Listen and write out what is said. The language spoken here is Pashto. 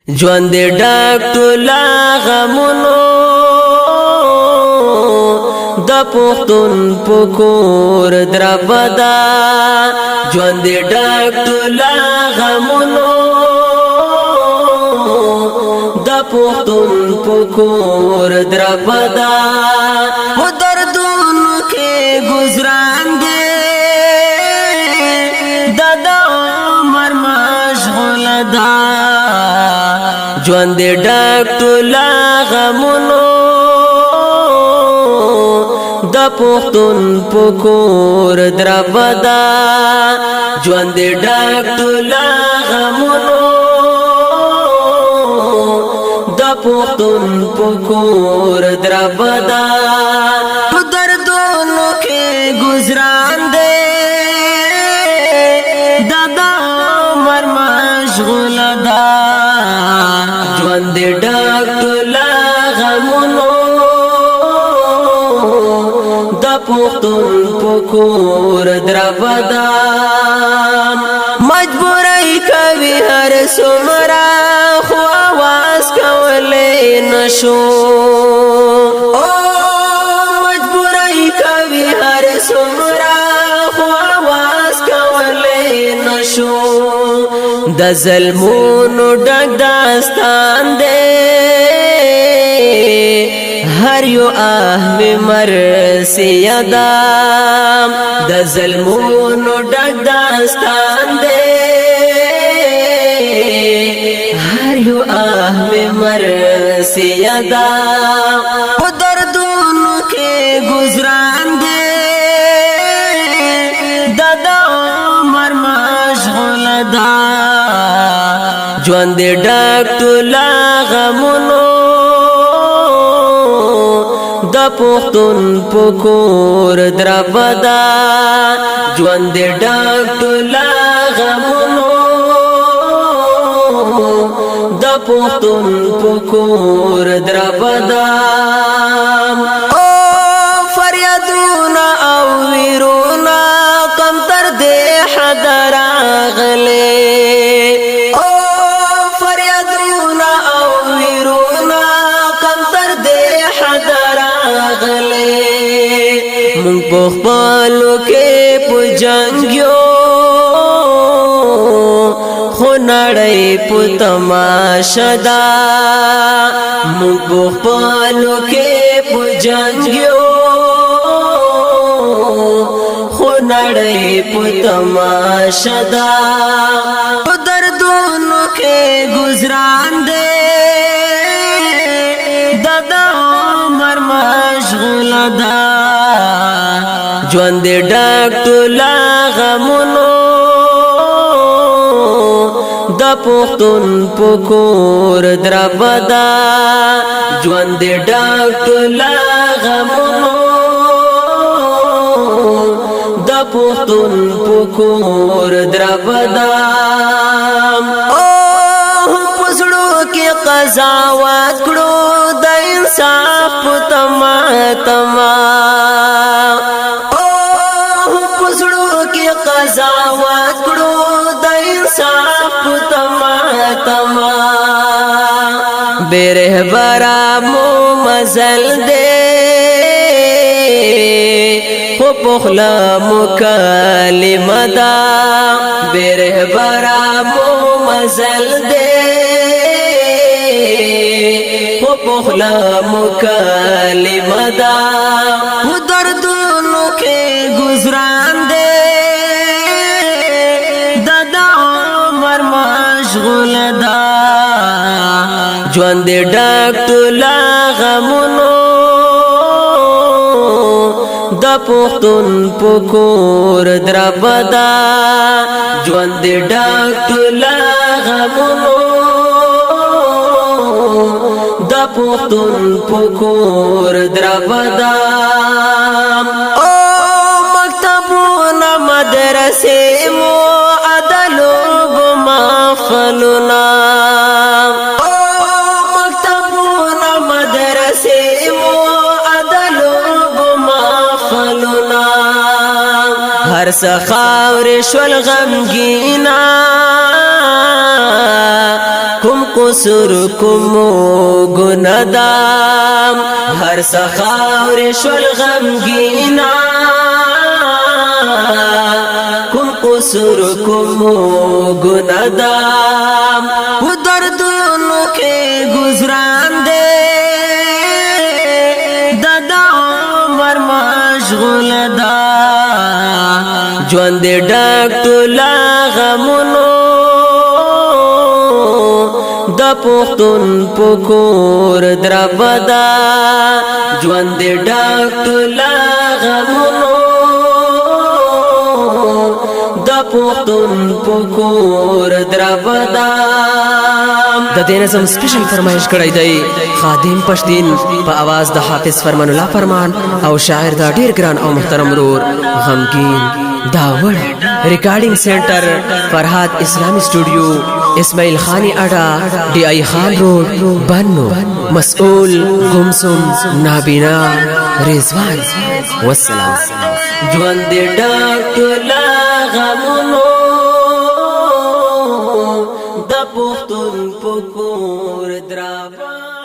ژوند دې ډک ټوله غمونو د پښتون په کور دربدا ژوند دې ډک ټوله غمونو د پښتون په کور دربدا و دردونو کې گزاران دې د عمر مشغول ده ژوند دې ډک ټوله غمونو د پښتون په کور دربدا ژوند دې ډک ټوله غمونو د پښتون په کور دربدا په دردونو کې گزاران دې د عمر مشغول ده ژوند دې ډک ټوله غمونو د پښتون په کور دربدا مجبورای کوي هر څومره خو आवाज کولای نشو مجبورای کوي هر څومره خو आवाज کولای نشو د ظلمونو ډک داستان دې هر یو مرسی یادا د ظلمونو ډک داستان دې هر یو مرسی یادا په دردونو کې گزاران دې د عمر مشغول ده ژوند دې ډک ټوله غمونو د پښتون په کور دربدا ژوند دې ډک ټوله غمونو د پښتون په کور دربدا فریادونه او ویرونه کم تر دې حد راغلي مونږ په خپلو کې په جنګ یو خو نړۍ په تماشا ده مونږ په خپلو کې په جنګ یو خو نړۍ په تماشا ده په دردونو کې گزاران دې د عمر مشغول ده ژوند دې ډک ټوله غمونو د پښتون په کور دربدا ژوند دې ډک ټوله غمونو د پښتون په کور دربدا پسړو کې قضاوت کړو د انصاف تما قضاوت کړو د انصاف تما برهبرا مو مزل دې خو پخلا مکالمه دا برهبرا مو مزل دې خو پخلا مکالمه دا دردونو کې گزاران دې مشغول ده ژوند دې ډک ټوله غمونو د پښتون په کور دربدا ژوند دې ډک ټوله غمونو د پښتون په کور دربدا مکتبونه مدرسې مو فلنا مکتبونه مدرسې مو عدالو بما فلنا هر څه خاورې شول غمګینا کوم قصور کوم ګنادام هر سخاور شول غمگینا کوم قصور کوم ګنادام و دردونو کې گزران دے دادا عمر مشغول دا ژوند دې ډک ټوله غمونو د پښتون پکور دربدا ژوند دې ډک ټوله غمونو د پښتون پکور دربدا د دې نظم سپیشل فرمایش کړی دی خادم پښتین په आवाज د حافظ فرمان الله فرمان او شاعر دا ډیر ګران او محترم رور غمگین داوړ ریکارډینګ سنټر فرحات اسلامی سټوډیو اسماعیل خانی اډا ڈی آئی خان روڈ بنو مسئول گمسم نابینا رضوان والسلام ژوند دې ډک ټوله غمونو د پښتون پکور درابا